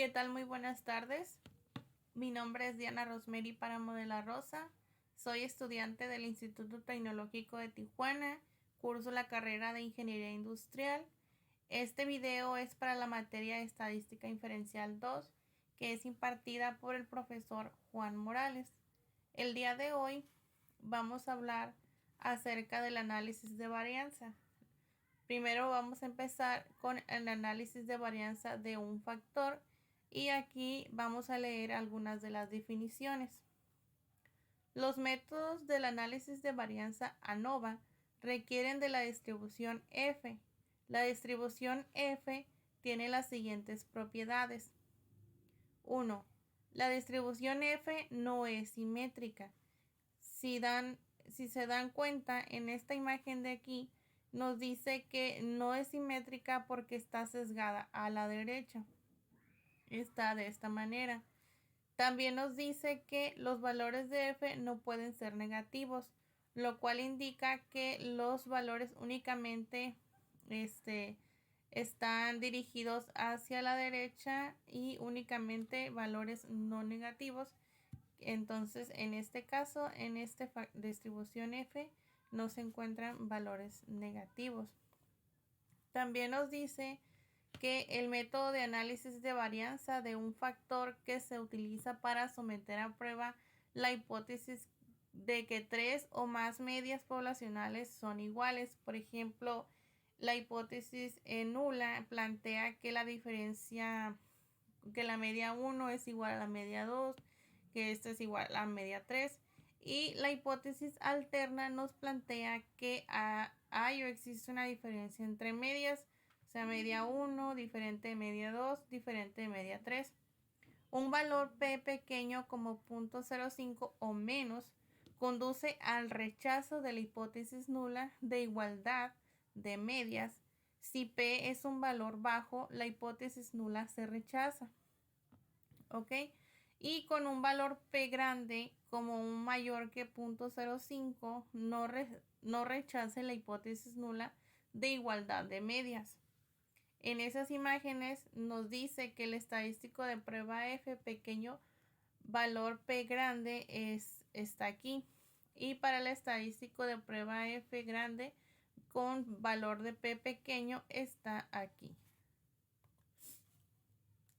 ¿Qué tal? Muy buenas tardes. Mi nombre es Diana Rosemary Páramo de la Rosa. Soy estudiante del Instituto Tecnológico de Tijuana. Curso la carrera de Ingeniería Industrial. Este video es para la materia de Estadística Inferencial 2, que es impartida por el profesor Juan Morales. El día de hoy vamos a hablar acerca del análisis de varianza. Primero vamos a empezar con el análisis de varianza de un factor y aquí vamos a leer algunas de las definiciones. Los métodos del análisis de varianza ANOVA requieren de la distribución F. La distribución F tiene las siguientes propiedades. 1. La distribución F no es simétrica. Si se dan cuenta, en esta imagen de aquí nos dice que no es simétrica porque está sesgada a la derecha. Está de esta manera. También nos dice que los valores de f no pueden ser negativos, lo cual indica que los valores únicamente están dirigidos hacia la derecha y únicamente valores no negativos. Entonces, en este caso, en esta distribución f no se encuentran valores negativos. También nos dice que el método de análisis de varianza de un factor que se utiliza para someter a prueba la hipótesis de que 3 o más medias poblacionales son iguales. Por ejemplo, la hipótesis nula plantea que la diferencia, que la media 1 es igual a la media 2, que esta es igual a la media 3. Y la hipótesis alterna nos plantea que hay o existe una diferencia entre medias, o sea, media 1, diferente de media 2, diferente de media 3. Un valor p pequeño como 0.05 o menos conduce al rechazo de la hipótesis nula de igualdad de medias. Si p es un valor bajo, la hipótesis nula se rechaza. ¿Ok? Y con un valor p grande como un mayor que 0.05 no rechace la hipótesis nula de igualdad de medias. En esas imágenes nos dice que el estadístico de prueba F pequeño valor P grande está aquí. Y para el estadístico de prueba F grande con valor de P pequeño está aquí.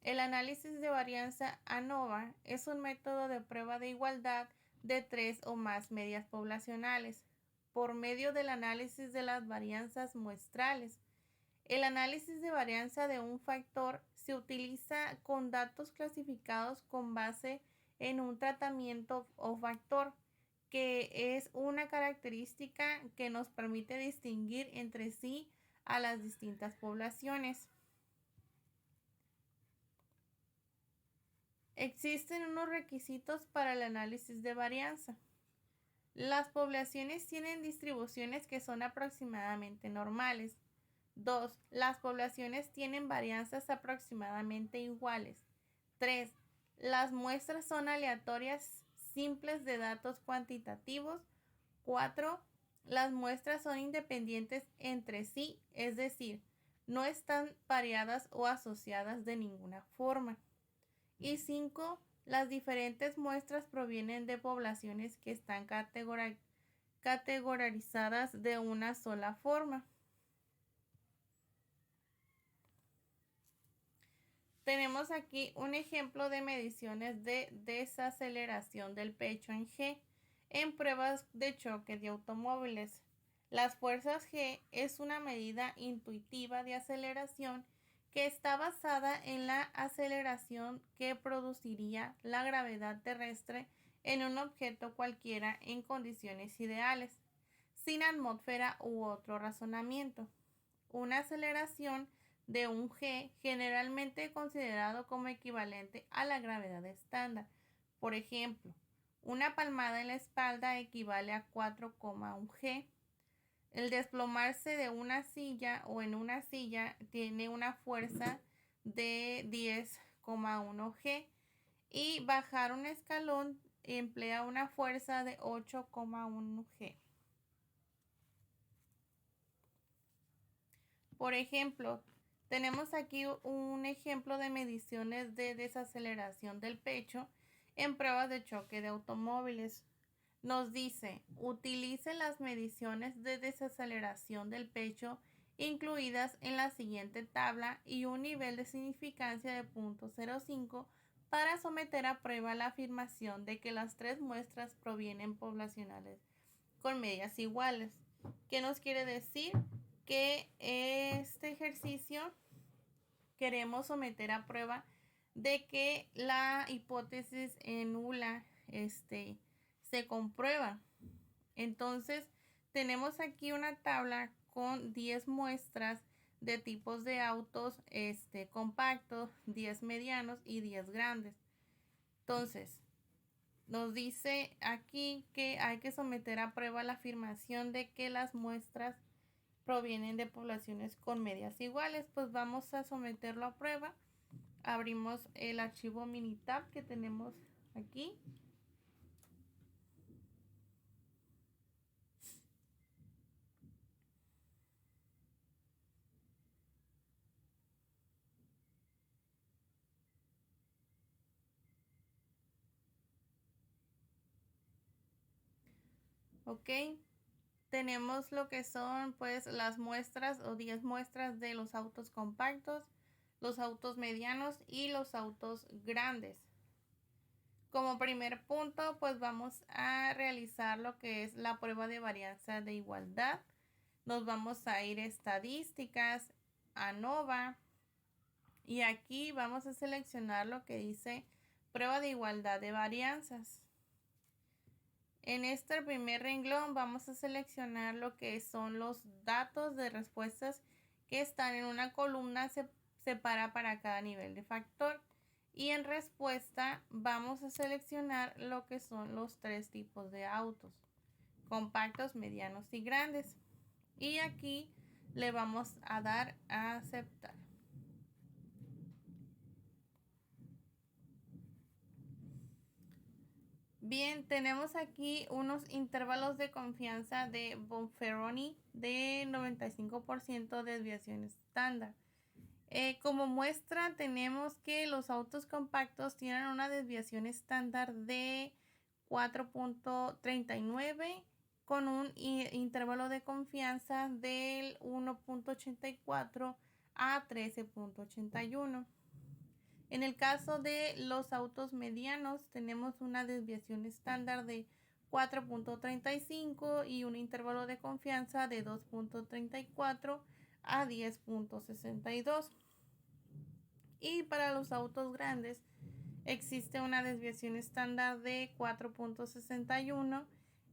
El análisis de varianza ANOVA es un método de prueba de igualdad de 3 o más medias poblacionales por medio del análisis de las varianzas muestrales. El análisis de varianza de un factor se utiliza con datos clasificados con base en un tratamiento o factor, que es una característica que nos permite distinguir entre sí a las distintas poblaciones. Existen unos requisitos para el análisis de varianza. Las poblaciones tienen distribuciones que son aproximadamente normales. 2. Las poblaciones tienen varianzas aproximadamente iguales. 3. Las muestras son aleatorias simples de datos cuantitativos. 4. Las muestras son independientes entre sí, es decir, no están pareadas o asociadas de ninguna forma. Y 5. Las diferentes muestras provienen de poblaciones que están categorizadas de una sola forma. Tenemos aquí un ejemplo de mediciones de desaceleración del pecho en G en pruebas de choque de automóviles. Las fuerzas G es una medida intuitiva de aceleración que está basada en la aceleración que produciría la gravedad terrestre en un objeto cualquiera en condiciones ideales, sin atmósfera u otro razonamiento. Una aceleración de un G generalmente considerado como equivalente a la gravedad estándar. Por ejemplo, una palmada en la espalda equivale a 4,1 G. El desplomarse de una silla o en una silla tiene una fuerza de 10,1 G y bajar un escalón emplea una fuerza de 8,1 G. Por ejemplo, Tenemos aquí un ejemplo de mediciones de desaceleración del pecho en pruebas de choque de automóviles. Nos dice, utilice las mediciones de desaceleración del pecho incluidas en la siguiente tabla y un nivel de significancia de 0.05 para someter a prueba la afirmación de que las tres muestras provienen poblacionales con medias iguales. ¿Qué nos quiere decir? Que este ejercicio queremos someter a prueba de que la hipótesis nula se comprueba. Entonces, tenemos aquí una tabla con 10 muestras de tipos de autos compactos, 10 medianos y 10 grandes. Entonces, nos dice aquí que hay que someter a prueba la afirmación de que las muestras provienen de poblaciones con medias iguales. Pues vamos a someterlo a prueba. Abrimos el archivo Minitab que tenemos aquí. Ok, tenemos lo que son pues las muestras o 10 muestras de los autos compactos, los autos medianos y los autos grandes. Como primer punto, pues vamos a realizar lo que es la prueba de varianza de igualdad. Nos vamos a ir a estadísticas, ANOVA, y aquí vamos a seleccionar lo que dice prueba de igualdad de varianzas. En este primer renglón vamos a seleccionar lo que son los datos de respuestas que están en una columna separada para cada nivel de factor. Y en respuesta vamos a seleccionar lo que son los tres tipos de autos: compactos, medianos y grandes. Y aquí le vamos a dar a aceptar. Bien, tenemos aquí unos intervalos de confianza de Bonferroni de 95% de desviación estándar. Como muestra tenemos que los autos compactos tienen una desviación estándar de 4.39 con un intervalo de confianza del 1.84 a 13.81. En el caso de los autos medianos tenemos una desviación estándar de 4.35 y un intervalo de confianza de 2.34 a 10.62. Y para los autos grandes existe una desviación estándar de 4.61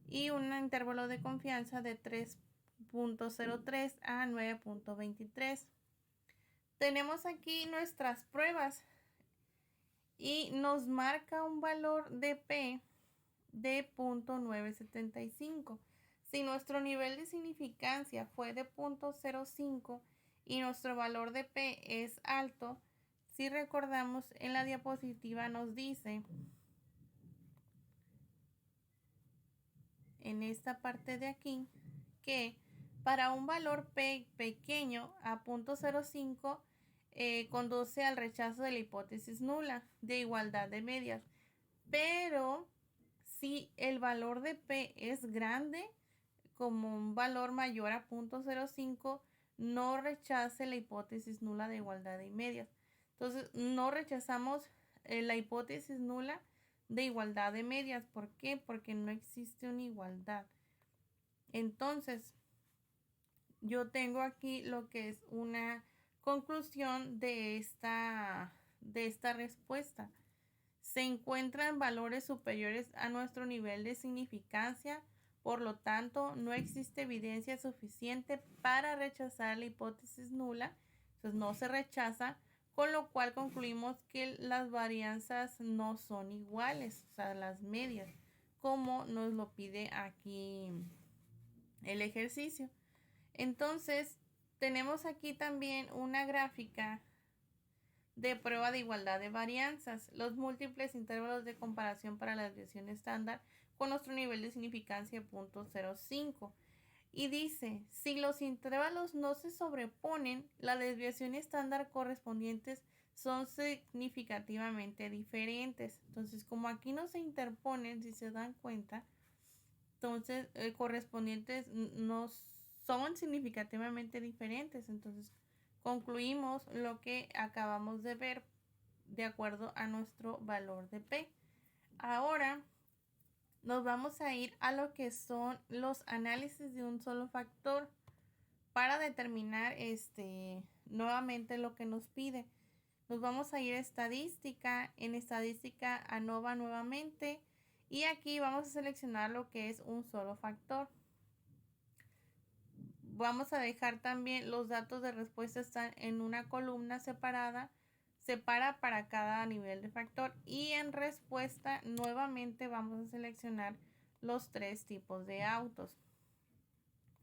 y un intervalo de confianza de 3.03 a 9.23. Tenemos aquí nuestras pruebas y nos marca un valor de P de 0.975. Si nuestro nivel de significancia fue de 0.05 y nuestro valor de P es alto, si recordamos en la diapositiva nos dice en esta parte de aquí que para un valor P pequeño a 0.05 conduce al rechazo de la hipótesis nula de igualdad de medias. Pero si el valor de P es grande, como un valor mayor a 0.05, no rechace la hipótesis nula de igualdad de medias. Entonces, no rechazamos la hipótesis nula de igualdad de medias. ¿Por qué? Porque no existe una igualdad. Entonces, yo tengo aquí lo que es una conclusión de esta respuesta. Se encuentran valores superiores a nuestro nivel de significancia, por lo tanto, no existe evidencia suficiente para rechazar la hipótesis nula, entonces no se rechaza, con lo cual concluimos que las varianzas no son iguales, o sea, las medias, como nos lo pide aquí el ejercicio. Entonces, tenemos aquí también una gráfica de prueba de igualdad de varianzas, los múltiples intervalos de comparación para la desviación estándar con nuestro nivel de significancia 0.05. Y dice, si los intervalos no se sobreponen, la desviación estándar correspondientes son significativamente diferentes. Entonces, como aquí no se interponen, si se dan cuenta, entonces correspondientes no son significativamente diferentes. Entonces, concluimos lo que acabamos de ver de acuerdo a nuestro valor de P. Ahora nos vamos a ir a lo que son los análisis de un solo factor para determinar nuevamente lo que nos pide. Nos vamos a ir a estadística, en estadística ANOVA nuevamente, y aquí vamos a seleccionar lo que es un solo factor. Vamos a dejar también los datos de respuesta están en una columna separada, separa para cada nivel de factor, y en respuesta nuevamente vamos a seleccionar los 3 tipos de autos.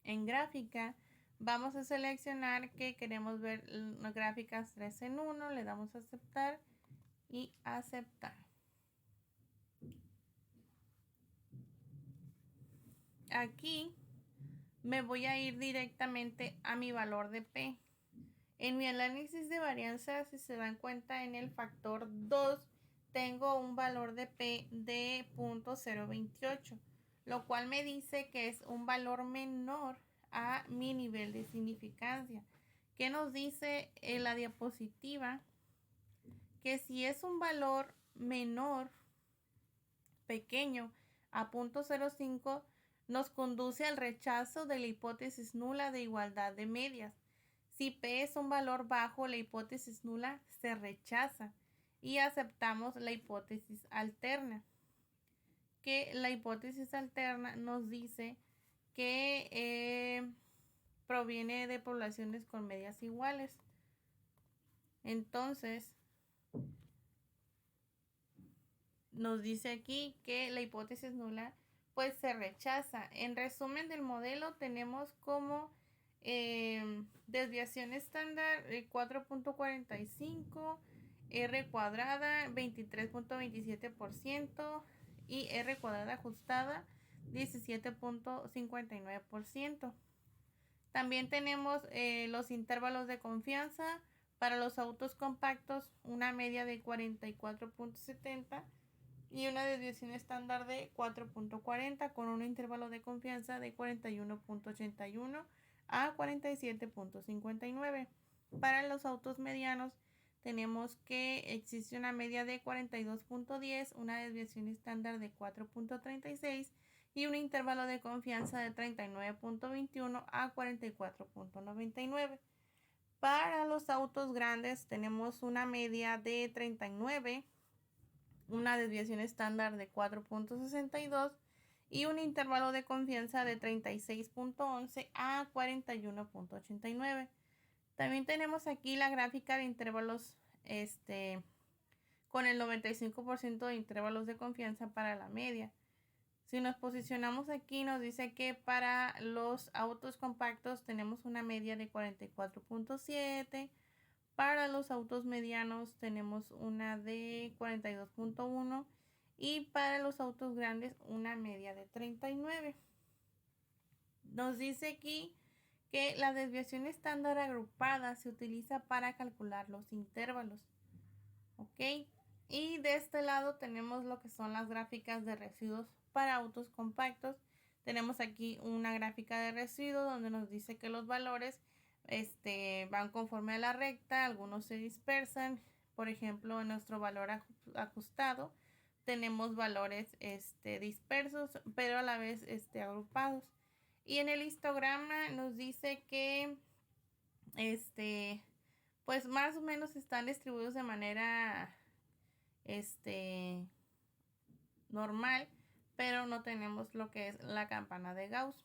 En gráfica vamos a seleccionar que queremos ver las gráficas 3 en 1, le damos a aceptar y aceptar. Aquí me voy a ir directamente a mi valor de P. En mi análisis de varianza, si se dan cuenta, en el factor 2 tengo un valor de P de 0.028, lo cual me dice que es un valor menor a mi nivel de significancia. ¿Qué nos dice en la diapositiva? Que si es un valor menor, pequeño, a 0.05, nos conduce al rechazo de la hipótesis nula de igualdad de medias. Si P es un valor bajo, la hipótesis nula se rechaza y aceptamos la hipótesis alterna. Que la hipótesis alterna nos dice que proviene de poblaciones con medias iguales. Entonces, nos dice aquí que la hipótesis nula pues se rechaza. En resumen del modelo tenemos como desviación estándar 4.45, R cuadrada 23.27% y R cuadrada ajustada 17.59%. También tenemos los intervalos de confianza para los autos compactos, una media de 44.70 y una desviación estándar de 4.40 con un intervalo de confianza de 41.81 a 47.59. Para los autos medianos tenemos que existe una media de 42.10, una desviación estándar de 4.36 y un intervalo de confianza de 39.21 a 44.99. Para los autos grandes tenemos una media de 39, una desviación estándar de 4.62 y un intervalo de confianza de 36.11 a 41.89. También tenemos aquí la gráfica de intervalos con el 95% de intervalos de confianza para la media. Si nos posicionamos aquí, nos dice que para los autos compactos tenemos una media de 44.7. Para los autos medianos tenemos una de 42.1 y para los autos grandes una media de 39. Nos dice aquí que la desviación estándar agrupada se utiliza para calcular los intervalos. ¿Ok? Y de este lado tenemos lo que son las gráficas de residuos para autos compactos. Tenemos aquí una gráfica de residuos donde nos dice que los valores van conforme a la recta, algunos se dispersan. Por ejemplo, en nuestro valor ajustado tenemos valores dispersos, pero a la vez agrupados. Y en el histograma nos dice que pues más o menos están distribuidos de manera normal, pero no tenemos lo que es la campana de Gauss.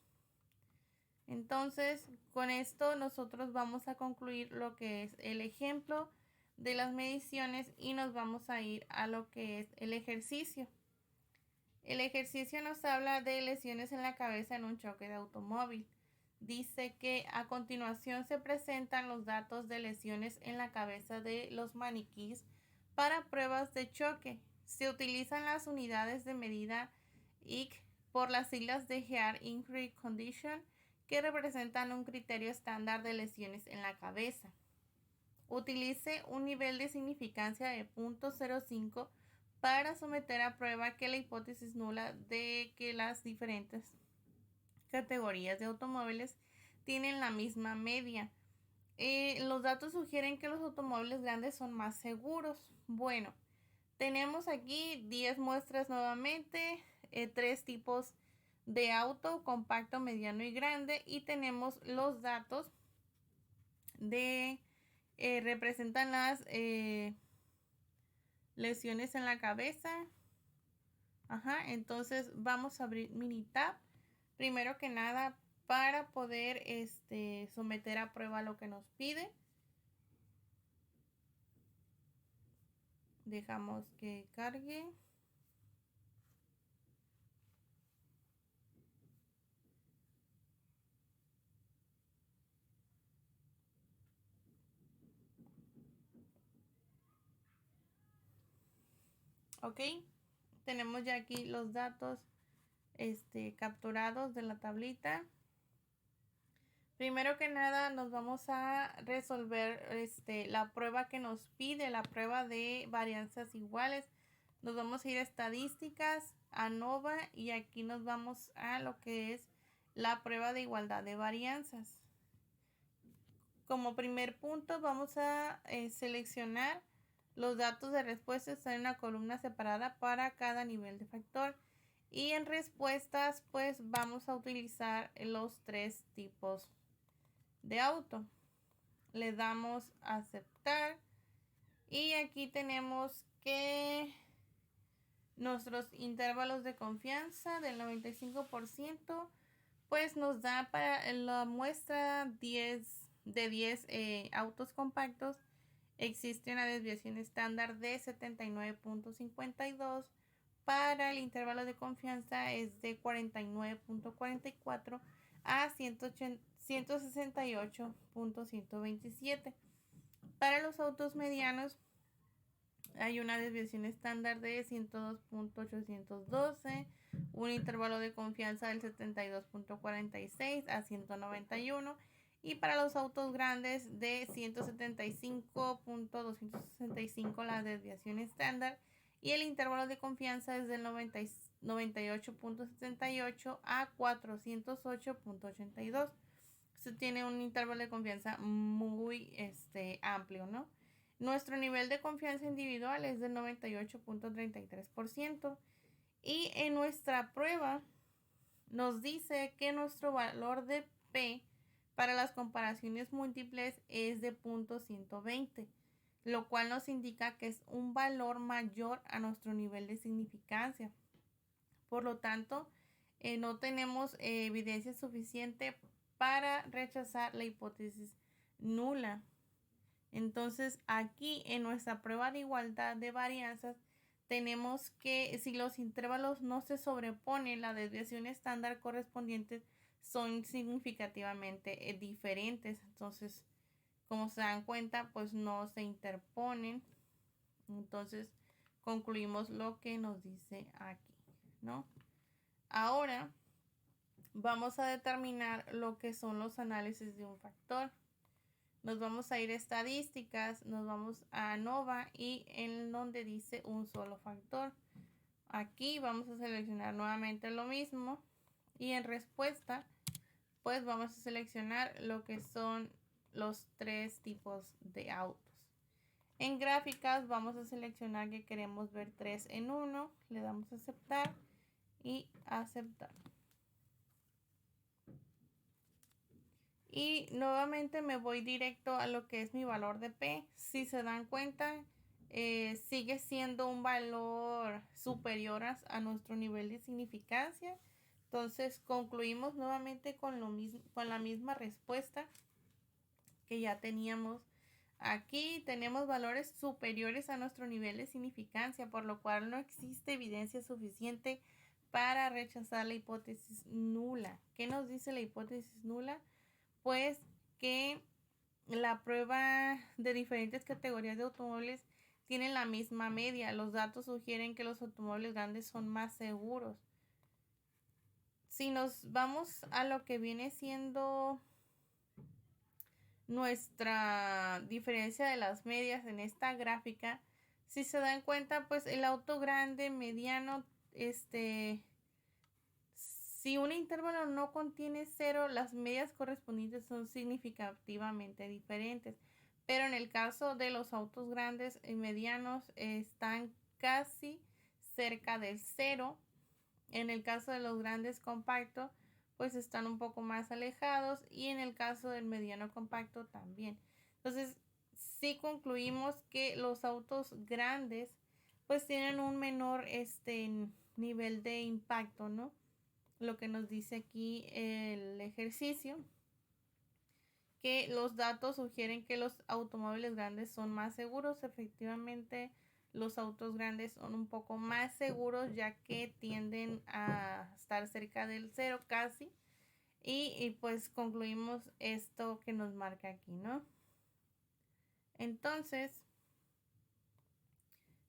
Entonces, con esto nosotros vamos a concluir lo que es el ejemplo de las mediciones y nos vamos a ir a lo que es el ejercicio. El ejercicio nos habla de lesiones en la cabeza en un choque de automóvil. Dice que a continuación se presentan los datos de lesiones en la cabeza de los maniquíes para pruebas de choque. Se utilizan las unidades de medida IC por las siglas de Heart Injury Condition, que representan un criterio estándar de lesiones en la cabeza. Utilice un nivel de significancia de 0.05 para someter a prueba que la hipótesis nula de que las diferentes categorías de automóviles tienen la misma media. Los datos sugieren que los automóviles grandes son más seguros. Bueno, tenemos aquí 10 muestras nuevamente, 3 tipos de auto, compacto, mediano y grande, y tenemos los datos de representan las lesiones en la cabeza. Entonces vamos a abrir Minitab primero que nada para poder someter a prueba lo que nos pide. Dejamos que cargue. Ok, tenemos ya aquí los datos capturados de la tablita. Primero que nada nos vamos a resolver la prueba que nos pide, la prueba de varianzas iguales. Nos vamos a ir a estadísticas, ANOVA, y aquí nos vamos a lo que es la prueba de igualdad de varianzas. Como primer punto vamos a seleccionar los datos de respuesta. Están en una columna separada para cada nivel de factor. Y en respuestas pues vamos a utilizar los 3 tipos de auto. Le damos a aceptar. Y aquí tenemos que nuestros intervalos de confianza del 95% pues nos da para la muestra 10 autos compactos. Existe una desviación estándar de 79.52. Para el intervalo de confianza es de 49.44 a 168.127. Para los autos medianos hay una desviación estándar de 102.812, un intervalo de confianza del 72.46 a 191, y para los autos grandes de 175.265 la desviación estándar, y el intervalo de confianza es del 98.78 a 408.82. Esto tiene un intervalo de confianza muy amplio, ¿no? Nuestro nivel de confianza individual es del 98.33%, y en nuestra prueba nos dice que nuestro valor de P para las comparaciones múltiples es de 0.120, lo cual nos indica que es un valor mayor a nuestro nivel de significancia. Por lo tanto, no tenemos evidencia suficiente para rechazar la hipótesis nula. Entonces, aquí en nuestra prueba de igualdad de varianzas, tenemos que si los intervalos no se sobreponen, la desviación estándar correspondientes son significativamente diferentes. Entonces, como se dan cuenta, pues no se interponen. Entonces, concluimos lo que nos dice aquí, ¿no? Ahora, vamos a determinar lo que son los análisis de un factor. Nos vamos a ir a estadísticas, nos vamos a ANOVA y en donde dice un solo factor. Aquí vamos a seleccionar nuevamente lo mismo, y en respuesta pues vamos a seleccionar lo que son los 3 tipos de autos. En gráficas vamos a seleccionar que queremos ver 3 en 1, le damos a aceptar y aceptar. Y nuevamente me voy directo a lo que es mi valor de P. Si se dan cuenta, sigue siendo un valor superior a nuestro nivel de significancia. Entonces concluimos nuevamente con la misma respuesta que ya teníamos. Aquí tenemos valores superiores a nuestro nivel de significancia, por lo cual no existe evidencia suficiente para rechazar la hipótesis nula. ¿Qué nos dice la hipótesis nula? Pues que la prueba de diferentes categorías de automóviles tienen la misma media. Los datos sugieren que los automóviles grandes son más seguros. si nos vamos a lo que viene siendo nuestra diferencia de las medias en esta gráfica, si se dan cuenta, pues el auto grande, mediano, si un intervalo no contiene 0, las medias correspondientes son significativamente diferentes. Pero en el caso de los autos grandes y medianos están casi cerca del 0. En el caso de los grandes compactos, pues están un poco más alejados, y en el caso del mediano compacto también. Entonces, sí concluimos que los autos grandes pues tienen un menor nivel de impacto, ¿no? Lo que nos dice aquí el ejercicio, que los datos sugieren que los automóviles grandes son más seguros. Efectivamente, los autos grandes son un poco más seguros, ya que tienden a estar cerca del 0 casi. Y pues concluimos esto que nos marca aquí, ¿no? Entonces,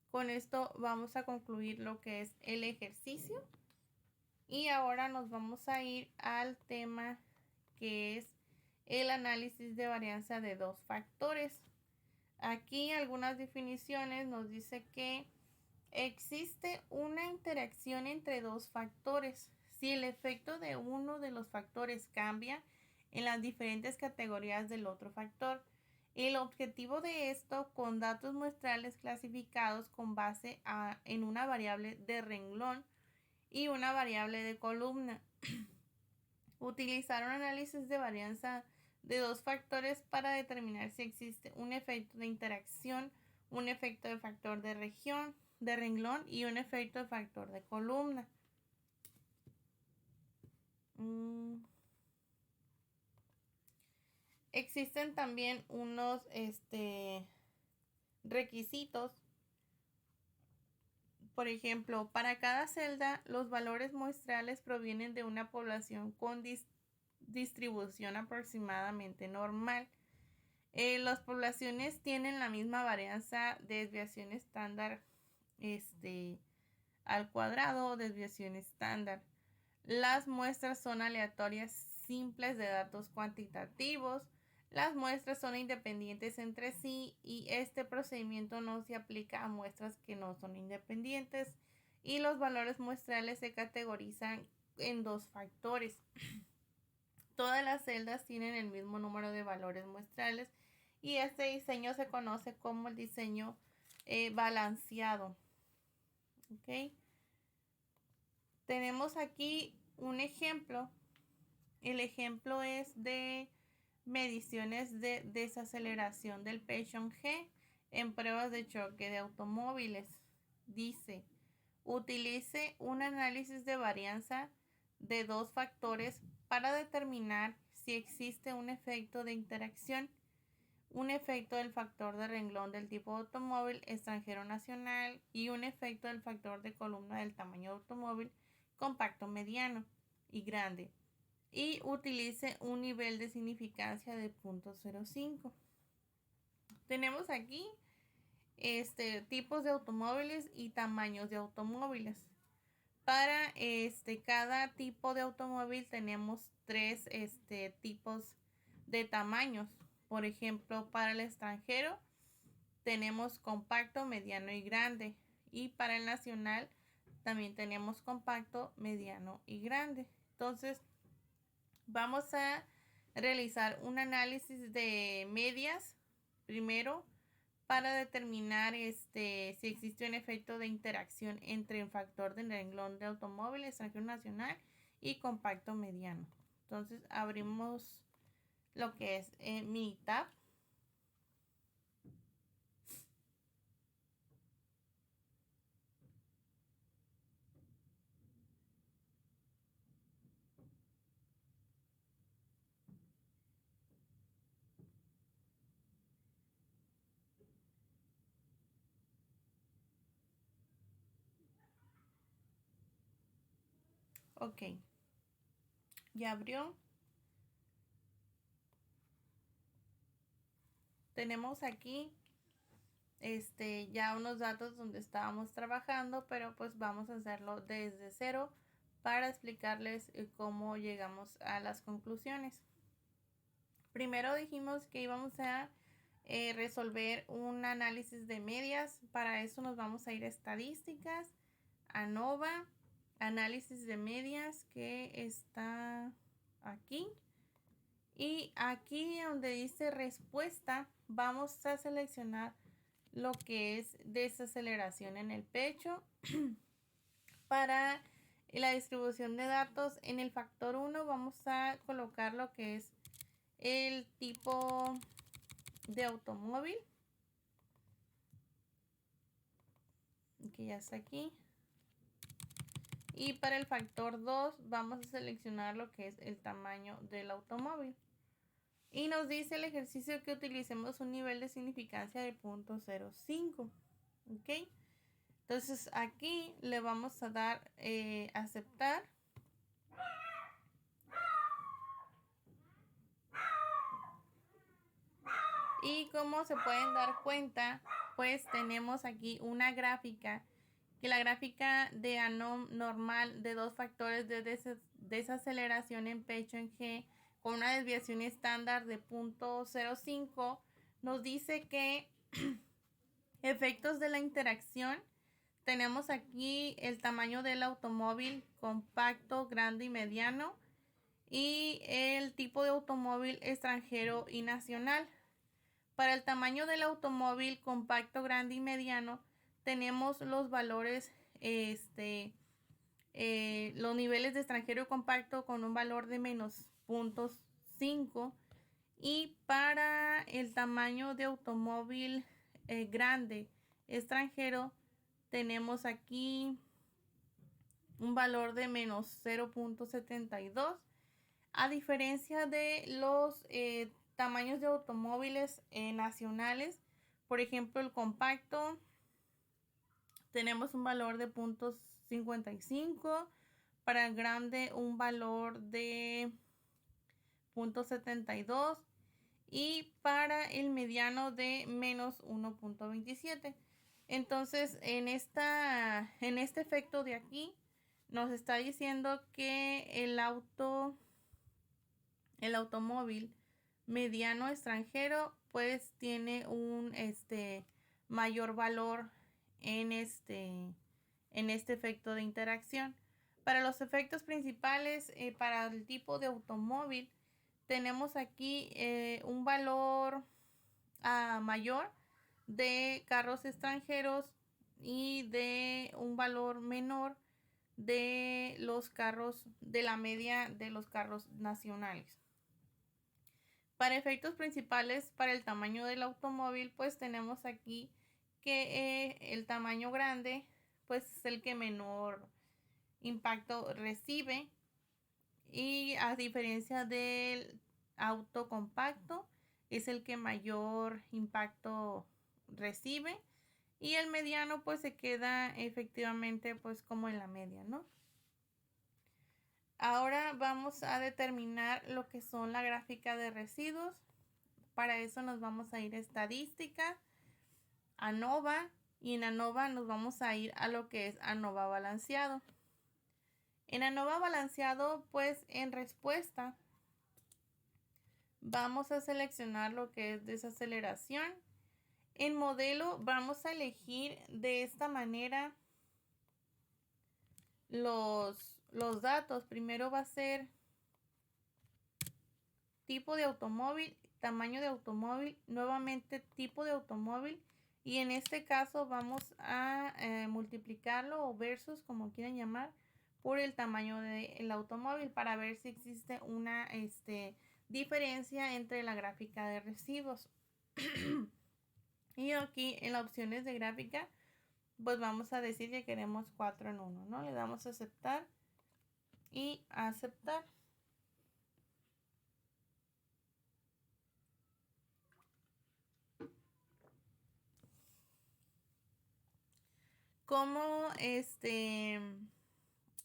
con esto vamos a concluir lo que es el ejercicio. Y ahora nos vamos a ir al tema que es el análisis de varianza de dos factores. Aquí algunas definiciones nos dice que existe una interacción entre dos factores si el efecto de uno de los factores cambia en las diferentes categorías del otro factor. El objetivo de esto, con datos muestrales clasificados con base en una variable de renglón y una variable de columna. Utilizar un análisis de varianza de dos factores para determinar si existe un efecto de interacción, un efecto de factor de región, de renglón y un efecto de factor de columna. Existen también unos requisitos. Por ejemplo, para cada celda, los valores muestrales provienen de una población con distribución aproximadamente normal. Las poblaciones tienen la misma varianza de desviación estándar al cuadrado o desviación estándar. Las muestras son aleatorias simples de datos cuantitativos. Las muestras son independientes entre sí, y este procedimiento no se aplica a muestras que no son independientes. Y los valores muestrales se categorizan en dos factores. Todas las celdas tienen el mismo número de valores muestrales, y este diseño se conoce como el diseño balanceado. ¿Ok? Tenemos aquí un ejemplo. El ejemplo es de mediciones de desaceleración del Pearson G en pruebas de choque de automóviles. Dice, utilice un análisis de varianza de dos factores para determinar si existe un efecto de interacción, un efecto del factor de renglón del tipo automóvil extranjero nacional y un efecto del factor de columna del tamaño automóvil compacto mediano y grande, y utilice un nivel de significancia de 0.05. Tenemos aquí tipos de automóviles y tamaños de automóviles. Para cada tipo de automóvil tenemos tres tipos de tamaños. Por ejemplo, para el extranjero tenemos compacto, mediano y grande. Y para el nacional también tenemos compacto, mediano y grande. Entonces, vamos a realizar un análisis de medias primero para determinar si existe un efecto de interacción entre el factor de renglón de automóvil extranjero nacional y compacto mediano. Entonces abrimos lo que es Minitab. Ok, ya abrió. Tenemos aquí ya unos datos donde estábamos trabajando, pero pues vamos a hacerlo desde cero para explicarles cómo llegamos a las conclusiones. Primero dijimos que íbamos a resolver un análisis de medias. Para eso nos vamos a ir a estadísticas, ANOVA, análisis de medias, que está aquí. Y aquí donde dice respuesta, vamos a seleccionar lo que es desaceleración en el pecho. Para la distribución de datos, en el factor 1 vamos a colocar lo que es el tipo de automóvil, que ya está aquí. Y para el factor 2 vamos a seleccionar lo que es el tamaño del automóvil. Y nos dice el ejercicio que utilicemos un nivel de significancia de 0.05. ¿Ok? Entonces aquí le vamos a dar aceptar. Y como se pueden dar cuenta, pues tenemos aquí una gráfica, que la gráfica de ANOM normal de dos factores de desaceleración en pecho en G con una desviación estándar de 0.05 nos dice que efectos de la interacción, tenemos aquí el tamaño del automóvil compacto, grande y mediano, y el tipo de automóvil extranjero y nacional. Para el tamaño del automóvil compacto, grande y mediano, tenemos los valores, los niveles de extranjero compacto con un valor de menos 0.5. Y para el tamaño de automóvil grande extranjero, tenemos aquí un valor de menos 0.72. A diferencia de los tamaños de automóviles nacionales, por ejemplo, el compacto, tenemos un valor de 0.55, para el grande un valor de 0.72 y para el mediano de menos 1.27. Entonces, en este efecto de aquí, nos está diciendo que el automóvil mediano extranjero pues tiene un mayor valor en este efecto de interacción. Para los efectos principales, para el tipo de automóvil, tenemos aquí un valor mayor de carros extranjeros y de un valor menor de los carros, de la media de los carros nacionales. Para efectos principales, para el tamaño del automóvil, pues tenemos aquí que el tamaño grande pues es el que menor impacto recibe, y a diferencia del auto compacto es el que mayor impacto recibe, y el mediano pues se queda efectivamente pues como en la media, ¿no? Ahora vamos a determinar lo que son la gráfica de residuos. Para eso nos vamos a ir a estadística, ANOVA, y en ANOVA nos vamos a ir a lo que es ANOVA balanceado. En ANOVA balanceado, pues en respuesta vamos a seleccionar lo que es desaceleración. En modelo vamos a elegir de esta manera los datos. Primero va a ser tipo de automóvil, tamaño de automóvil, nuevamente tipo de automóvil, y en este caso vamos a multiplicarlo o versus, como quieran llamar, por el tamaño del automóvil para ver si existe una diferencia entre la gráfica de residuos. Y aquí en las opciones de gráfica pues vamos a decir que queremos 4 en 1, ¿no? Le damos a aceptar y aceptar. Como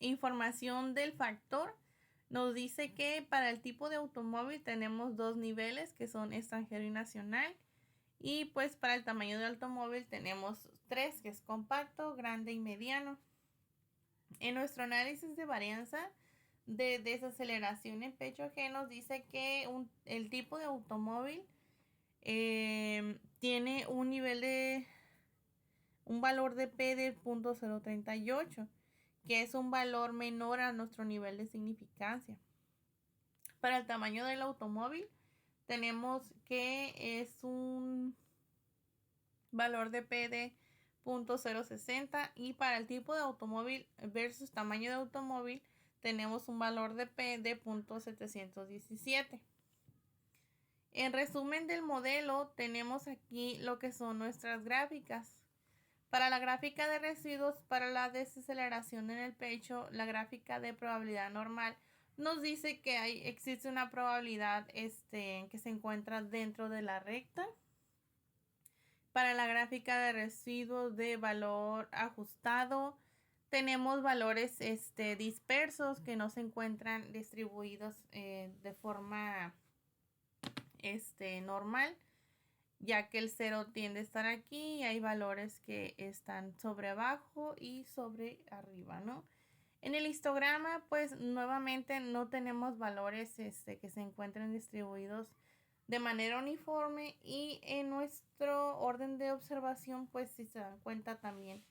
información del factor, nos dice que para el tipo de automóvil tenemos dos niveles, que son extranjero y nacional, y pues para el tamaño del automóvil tenemos tres, que es compacto, grande y mediano. En nuestro análisis de varianza de desaceleración en pecho ajeno nos dice que el tipo de automóvil tiene un valor de P de 0.038, que es un valor menor a nuestro nivel de significancia. Para el tamaño del automóvil tenemos que es un valor de P de 0.060, y para el tipo de automóvil versus tamaño de automóvil tenemos un valor de P de 0.717. En resumen del modelo tenemos aquí lo que son nuestras gráficas. Para la gráfica de residuos, para la desaceleración en el pecho, la gráfica de probabilidad normal nos dice que existe una probabilidad que se encuentra dentro de la recta. Para la gráfica de residuos de valor ajustado, tenemos valores dispersos que no se encuentran distribuidos de forma normal, ya que el 0 tiende a estar aquí y hay valores que están sobre abajo y sobre arriba, ¿no? En el histograma, pues nuevamente no tenemos valores que se encuentren distribuidos de manera uniforme, y en nuestro orden de observación, pues si se dan cuenta también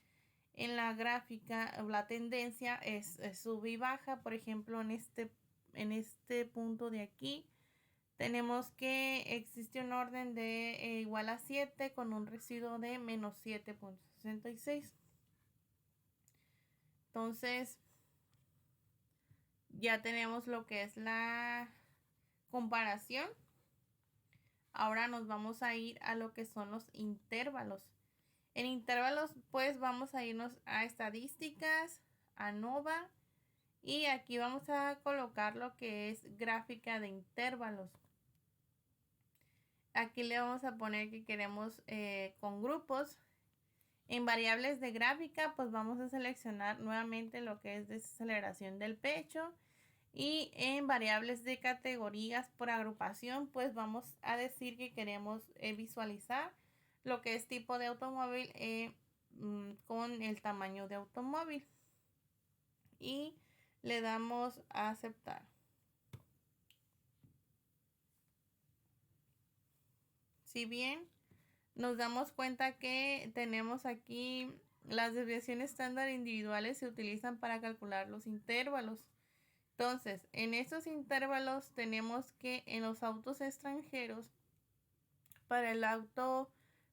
en la gráfica la tendencia es sube y baja. Por ejemplo, en este punto de aquí tenemos que existe un orden de igual a 7 con un residuo de menos 7.66. Entonces ya tenemos lo que es la comparación. Ahora nos vamos a ir a lo que son los intervalos. En intervalos, pues vamos a irnos a estadísticas, a ANOVA, y aquí vamos a colocar lo que es gráfica de intervalos. Aquí le vamos a poner que queremos con grupos. En variables de gráfica, pues vamos a seleccionar nuevamente lo que es desaceleración del pecho. Y en variables de categorías por agrupación, pues vamos a decir que queremos visualizar lo que es tipo de automóvil con el tamaño de automóvil. Y le damos a aceptar. Si bien nos damos cuenta que tenemos aquí las desviaciones estándar individuales se utilizan para calcular los intervalos. Entonces, en estos intervalos tenemos que en los autos extranjeros, para el auto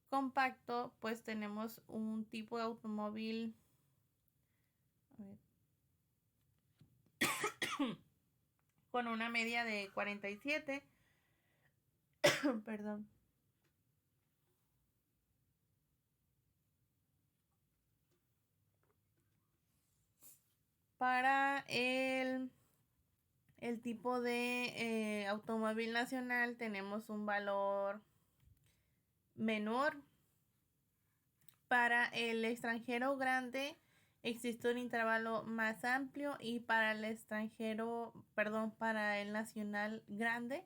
compacto, pues tenemos un tipo de automóvil con una media de 47. Perdón. Para el tipo de automóvil nacional tenemos un valor menor. Para el extranjero grande existe un intervalo más amplio, y para el para el nacional grande,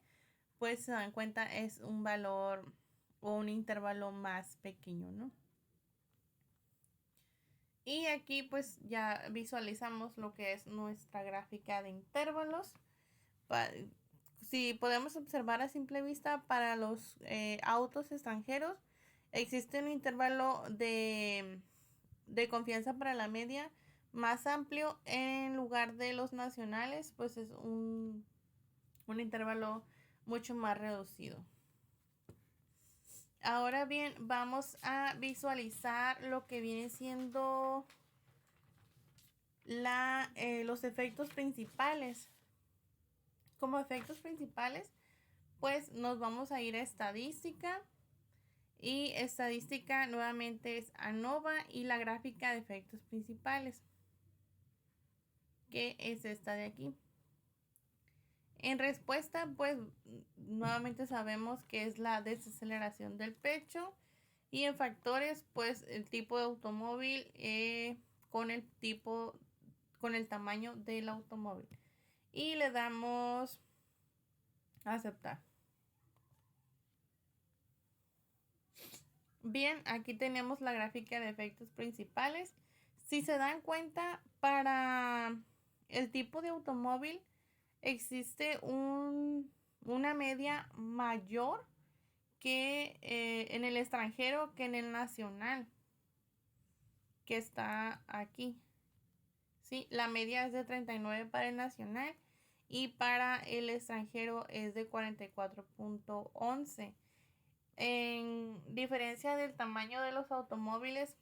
pues se dan cuenta es un valor o un intervalo más pequeño, ¿no? Y aquí pues ya visualizamos lo que es nuestra gráfica de intervalos. Si podemos observar a simple vista, para los autos extranjeros existe un intervalo de confianza para la media más amplio. En lugar de los nacionales, pues es un intervalo mucho más reducido. Ahora bien, vamos a visualizar lo que viene siendo los efectos principales. Como efectos principales, pues nos vamos a ir a estadística, y estadística nuevamente es ANOVA, y la gráfica de efectos principales, que es esta de aquí. En respuesta, pues nuevamente sabemos que es la desaceleración del pecho, y en factores, pues el tipo de automóvil con el tamaño del automóvil, y le damos a aceptar. Bien, aquí tenemos la gráfica de efectos principales. Si se dan cuenta, para el tipo de automóvil existe una media mayor que en el extranjero que en el nacional, que está aquí. ¿Sí? La media es de 39 para el nacional y para el extranjero es de 44.11. En diferencia del tamaño de los automóviles,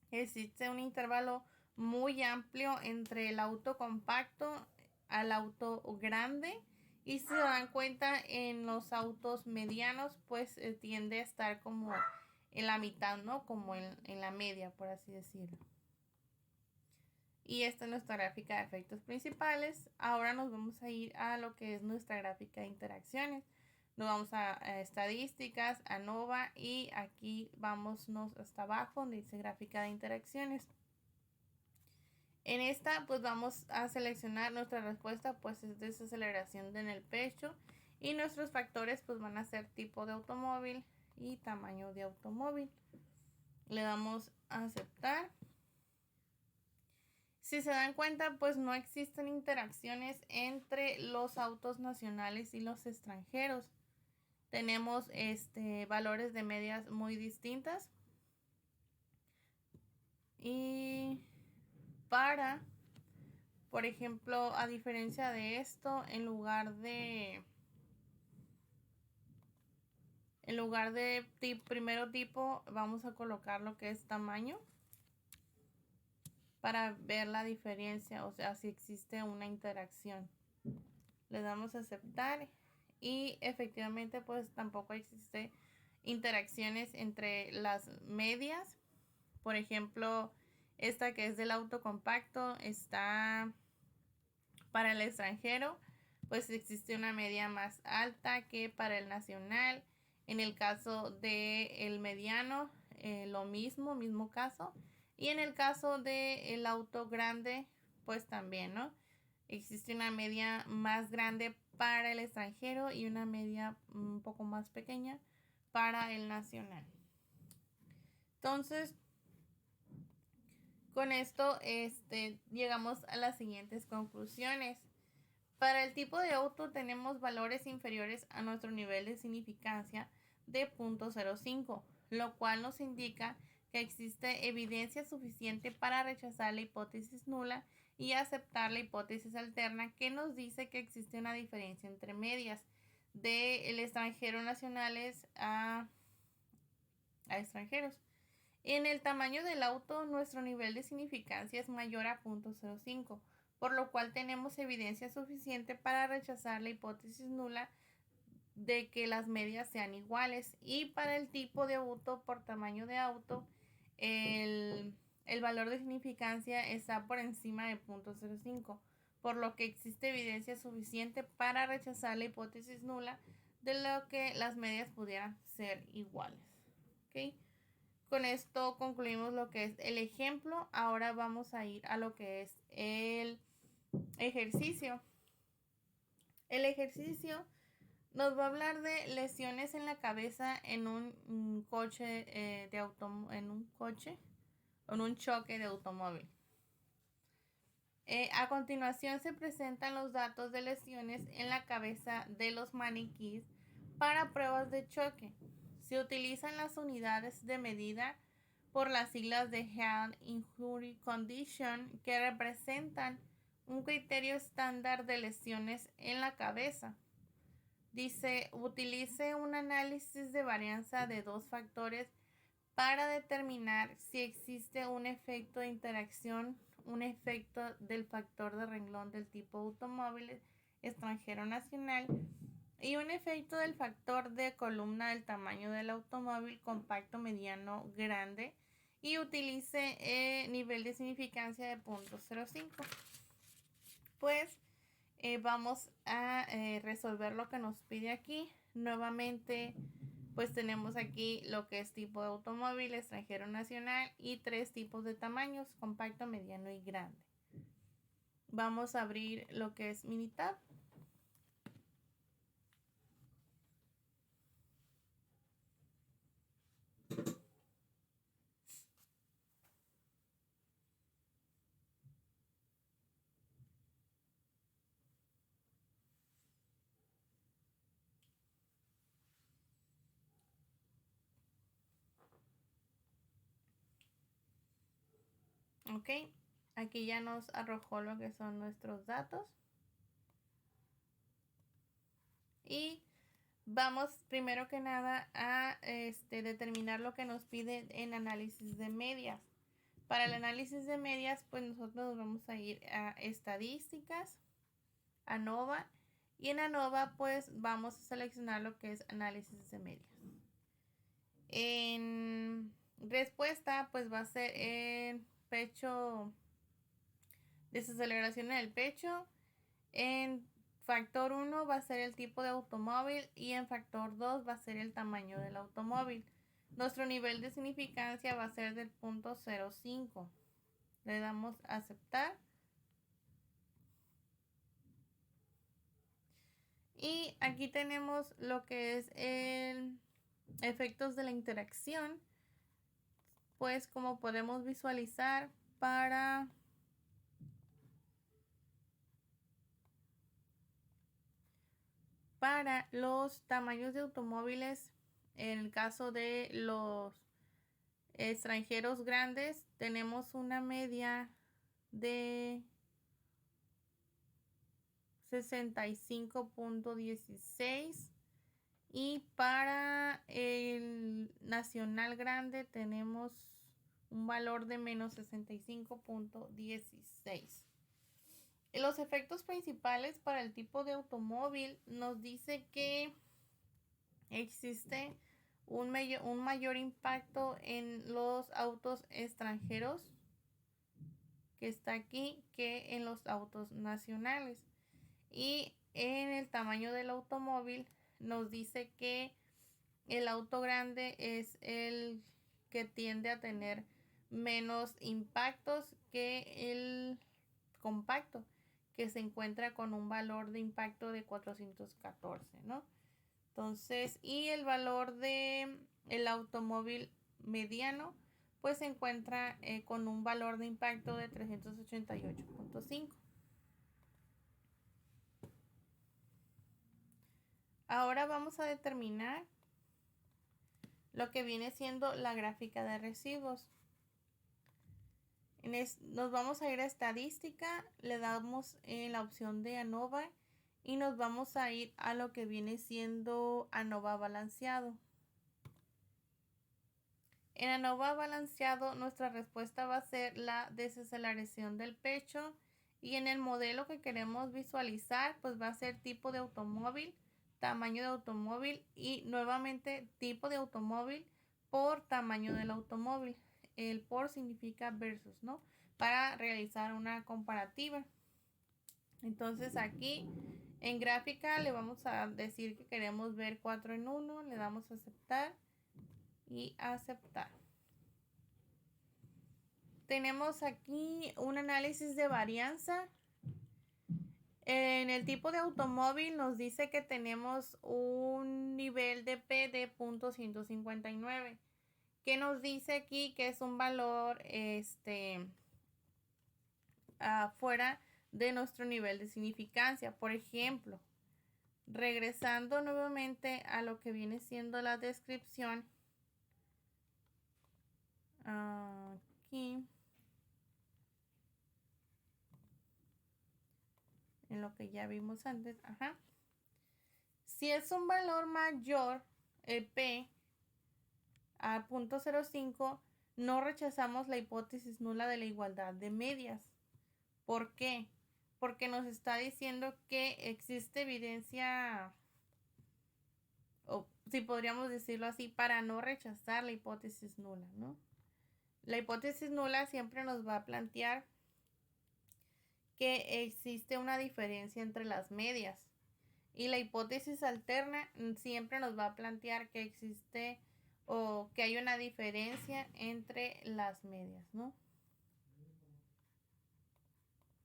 existe un intervalo muy amplio entre el auto compacto al auto grande, y si se dan cuenta, en los autos medianos pues tiende a estar como en la mitad, ¿no? Como en la media, por así decirlo. Y esta es nuestra gráfica de efectos principales. Ahora nos vamos a ir a lo que es nuestra gráfica de interacciones. Nos vamos a estadísticas, a ANOVA, y aquí vámonos hasta abajo donde dice gráfica de interacciones. En esta pues vamos a seleccionar nuestra respuesta, pues es desaceleración en el pecho, y nuestros factores pues van a ser tipo de automóvil y tamaño de automóvil. Le damos a aceptar. Si se dan cuenta, pues no existen interacciones entre los autos nacionales y los extranjeros. Tenemos valores de medias muy distintas. Y por ejemplo, a diferencia de esto, en lugar de primero tipo, vamos a colocar lo que es tamaño para ver la diferencia, o sea, si existe una interacción. Le damos a aceptar y efectivamente pues tampoco existe interacciones entre las medias. Por ejemplo, esta que es del auto compacto está para el extranjero, pues existe una media más alta que para el nacional. En el caso del mediano, lo mismo caso. Y en el caso del auto grande, pues también, ¿no? Existe una media más grande para el extranjero y una media un poco más pequeña para el nacional. Entonces, con esto llegamos a las siguientes conclusiones. Para el tipo de auto tenemos valores inferiores a nuestro nivel de significancia de 0.05, lo cual nos indica que existe evidencia suficiente para rechazar la hipótesis nula y aceptar la hipótesis alterna, que nos dice que existe una diferencia entre medias del extranjero nacionales a extranjeros. En el tamaño del auto, nuestro nivel de significancia es mayor a 0.05, por lo cual tenemos evidencia suficiente para rechazar la hipótesis nula de que las medias sean iguales. Y para el tipo de auto por tamaño de auto, el valor de significancia está por encima de 0.05, por lo que existe evidencia suficiente para rechazar la hipótesis nula de lo que las medias pudieran ser iguales. ¿Okay? Con esto concluimos lo que es el ejemplo. Ahora vamos a ir a lo que es el ejercicio. El ejercicio nos va a hablar de lesiones en la cabeza en un coche en un choque de automóvil. A continuación se presentan los datos de lesiones en la cabeza de los maniquíes para pruebas de choque. Se utilizan las unidades de medida por las siglas de Head Injury Condition, que representan un criterio estándar de lesiones en la cabeza. Dice, utilice un análisis de varianza de dos factores para determinar si existe un efecto de interacción, un efecto del factor de renglón del tipo automóvil extranjero nacional y un efecto del factor de columna del tamaño del automóvil compacto, mediano, grande, y utilice nivel de significancia de 0.05. Pues vamos a resolver lo que nos pide aquí. Nuevamente, pues tenemos aquí lo que es tipo de automóvil, extranjero, nacional, y tres tipos de tamaños: compacto, mediano y grande. Vamos a abrir lo que es Minitab. Ok, aquí ya nos arrojó lo que son nuestros datos. Y vamos primero que nada a determinar lo que nos pide en análisis de medias. Para el análisis de medias, pues nosotros vamos a ir a estadísticas, ANOVA, y en ANOVA pues vamos a seleccionar lo que es análisis de medias. En respuesta pues va a ser en pecho, desaceleración en el pecho. En factor 1 va a ser el tipo de automóvil y en factor 2 va a ser el tamaño del automóvil. Nuestro nivel de significancia va a ser del punto 0.5. Le damos a aceptar. Y aquí tenemos lo que es el efectos de la interacción. Pues como podemos visualizar para los tamaños de automóviles, en el caso de los extranjeros grandes, tenemos una media de 65.16 y para el nacional grande tenemos un valor de menos 65.16. Los efectos principales para el tipo de automóvil nos dice que existe un mayor impacto en los autos extranjeros que está aquí que en los autos nacionales. Y en el tamaño del automóvil nos dice que el auto grande es el que tiende a tener menos impactos que el compacto, que se encuentra con un valor de impacto de 414, ¿no? Entonces, y el valor de el automóvil mediano pues se encuentra con un valor de impacto de 388.5. Ahora vamos a determinar lo que viene siendo la gráfica de residuos. Nos vamos a ir a estadística, le damos en la opción de ANOVA y nos vamos a ir a lo que viene siendo ANOVA balanceado. En ANOVA balanceado nuestra respuesta va a ser la desaceleración del pecho y en el modelo que queremos visualizar pues va a ser tipo de automóvil, tamaño de automóvil y nuevamente tipo de automóvil por tamaño del automóvil. El por significa versus, ¿no? Para realizar una comparativa. Entonces aquí en gráfica le vamos a decir que queremos ver 4 en 1, le damos a aceptar y aceptar. Tenemos aquí un análisis de varianza. En el tipo de automóvil nos dice que tenemos un nivel de P de 0.159. Que nos dice aquí que es un valor fuera de nuestro nivel de significancia. Por ejemplo, regresando nuevamente a lo que viene siendo la descripción, aquí en lo que ya vimos antes, si es un valor mayor, P, a 0.05, no rechazamos la hipótesis nula de la igualdad de medias. ¿Por qué? Porque nos está diciendo que existe evidencia, o si podríamos decirlo así, para no rechazar la hipótesis nula, ¿no? La hipótesis nula siempre nos va a plantear que existe una diferencia entre las medias. Y la hipótesis alterna siempre nos va a plantear que existe o que hay una diferencia entre las medias, ¿no?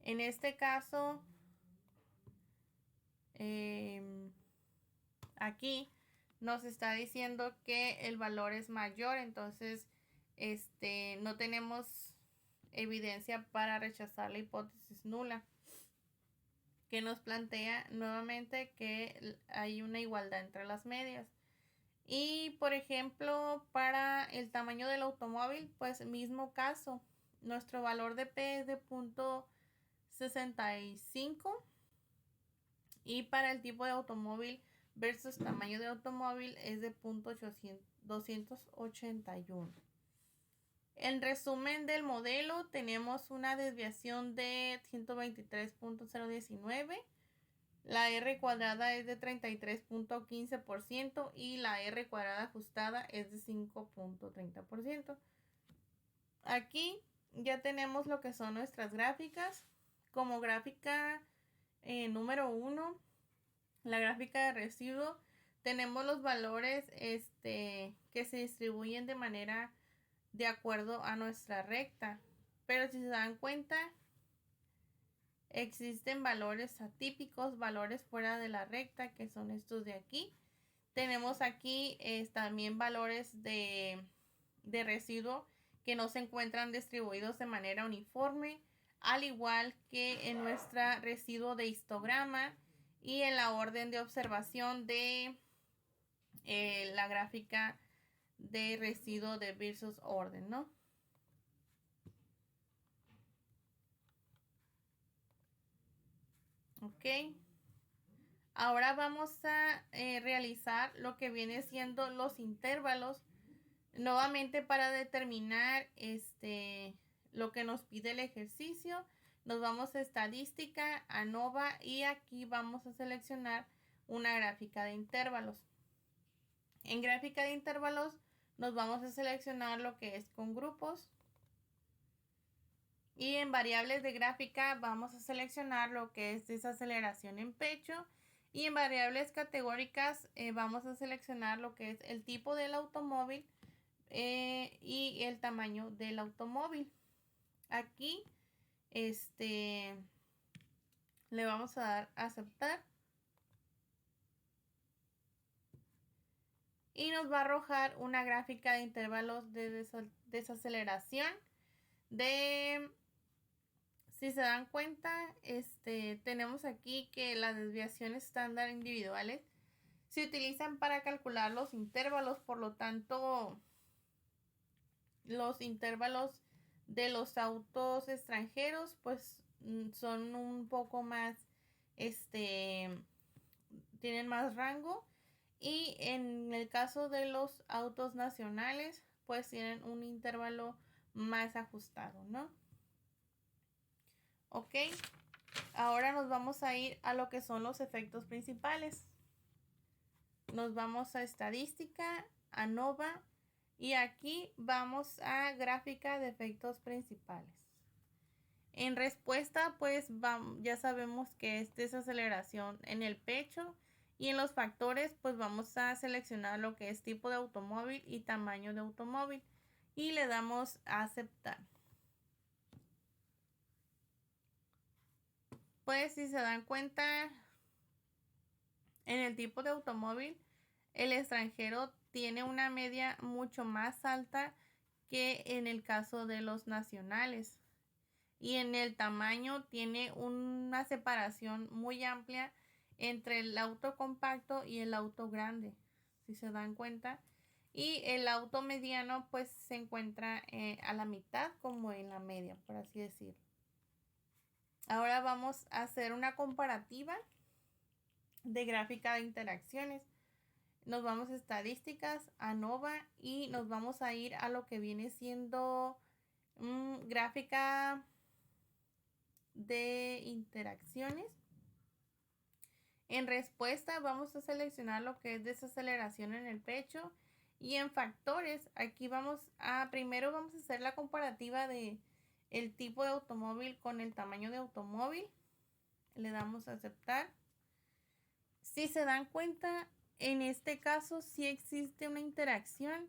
En este caso, aquí nos está diciendo que el valor es mayor, entonces no tenemos evidencia para rechazar la hipótesis nula, que nos plantea nuevamente que hay una igualdad entre las medias. Y por ejemplo, para el tamaño del automóvil, pues mismo caso, nuestro valor de P es de 0.65 y para el tipo de automóvil versus tamaño de automóvil es de 0.281. En resumen del modelo tenemos una desviación de 123.019, la R cuadrada es de 33.15% y la R cuadrada ajustada es de 5.30%. Aquí ya tenemos lo que son nuestras gráficas. Como gráfica número 1, la gráfica de residuo, tenemos los valores que se distribuyen de manera de acuerdo a nuestra recta. Pero si se dan cuenta, existen valores atípicos, valores fuera de la recta, que son estos de aquí. Tenemos aquí también valores de residuo que no se encuentran distribuidos de manera uniforme, al igual que en nuestra residuo de histograma y en la orden de observación de la gráfica de residuo de versus orden, ¿no? Ok. Ahora vamos a realizar lo que viene siendo los intervalos. Nuevamente para determinar lo que nos pide el ejercicio, nos vamos a estadística, ANOVA y aquí vamos a seleccionar una gráfica de intervalos. En gráfica de intervalos nos vamos a seleccionar lo que es con grupos. Y en variables de gráfica vamos a seleccionar lo que es desaceleración en pecho. Y en variables categóricas vamos a seleccionar lo que es el tipo del automóvil y el tamaño del automóvil. Aquí le vamos a dar a aceptar y nos va a arrojar una gráfica de intervalos de desaceleración de, si se dan cuenta, tenemos aquí que las desviaciones estándar individuales se utilizan para calcular los intervalos, por lo tanto los intervalos de los autos extranjeros pues son un poco más tienen más rango, y en el caso de los autos nacionales pues tienen un intervalo más ajustado, ¿no? Ok, ahora nos vamos a ir a lo que son los efectos principales. Nos vamos a estadística, ANOVA, y aquí vamos a gráfica de efectos principales. En respuesta, pues ya sabemos que es desaceleración en el pecho, y en los factores, pues vamos a seleccionar lo que es tipo de automóvil y tamaño de automóvil y le damos a aceptar. Pues si se dan cuenta, en el tipo de automóvil, el extranjero tiene una media mucho más alta que en el caso de los nacionales. Y en el tamaño tiene una separación muy amplia entre el auto compacto y el auto grande, si se dan cuenta. Y el auto mediano pues se encuentra a la mitad, como en la media, por así decirlo. Ahora vamos a hacer una comparativa de gráfica de interacciones. Nos vamos a estadísticas, ANOVA, y nos vamos a ir a lo que viene siendo gráfica de interacciones. En respuesta vamos a seleccionar lo que es desaceleración en el pecho, y en factores aquí primero vamos a hacer la comparativa de el tipo de automóvil con el tamaño de automóvil. Le damos a aceptar. Si se dan cuenta, en este caso sí existe una interacción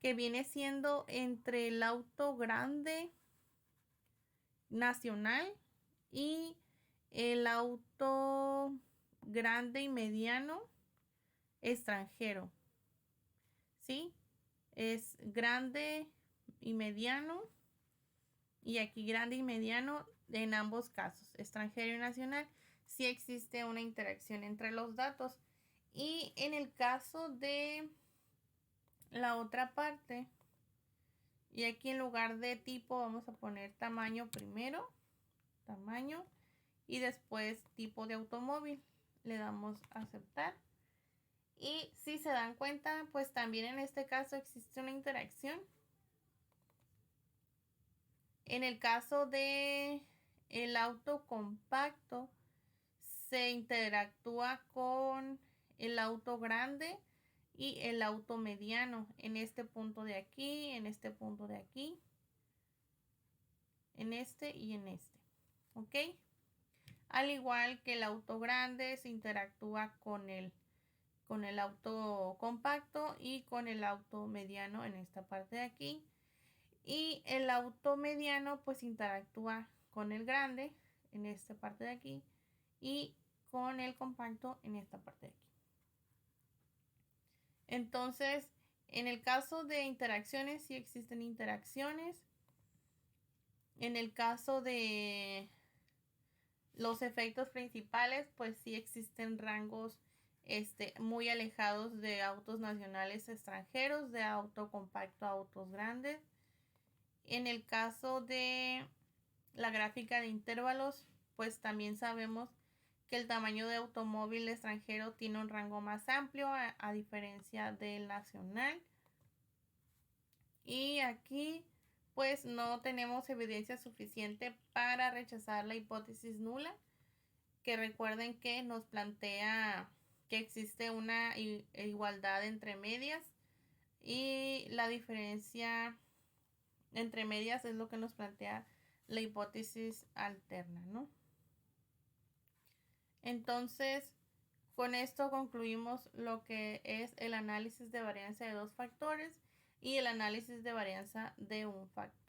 que viene siendo entre el auto grande nacional y el auto grande y mediano extranjero. ¿Sí? Es grande y mediano, y aquí grande y mediano en ambos casos, extranjero y nacional. Sí existe una interacción entre los datos. Y en el caso de la otra parte, Y aquí en lugar de tipo vamos a poner tamaño primero, tamaño, y después tipo de automóvil. Le damos a aceptar. Y si se dan cuenta, pues también en este caso existe una interacción. En el caso de el auto compacto, se interactúa con el auto grande y el auto mediano en este punto de aquí, en este punto de aquí, en este y en este. ¿Ok? Al igual que el auto grande se interactúa con el auto compacto y con el auto mediano en esta parte de aquí. Y el auto mediano pues interactúa con el grande en esta parte de aquí y con el compacto en esta parte de aquí. Entonces, en el caso de interacciones, sí existen interacciones. En el caso de los efectos principales, pues sí existen rangos muy alejados de autos nacionales extranjeros, de auto compacto a autos grandes. En el caso de la gráfica de intervalos, pues también sabemos que el tamaño de automóvil extranjero tiene un rango más amplio a diferencia del nacional. Y aquí pues no tenemos evidencia suficiente para rechazar la hipótesis nula, que recuerden que nos plantea que existe una igualdad entre medias y la diferencia entre medias es lo que nos plantea la hipótesis alterna, ¿no? Entonces, con esto concluimos lo que es el análisis de varianza de dos factores y el análisis de varianza de un factor.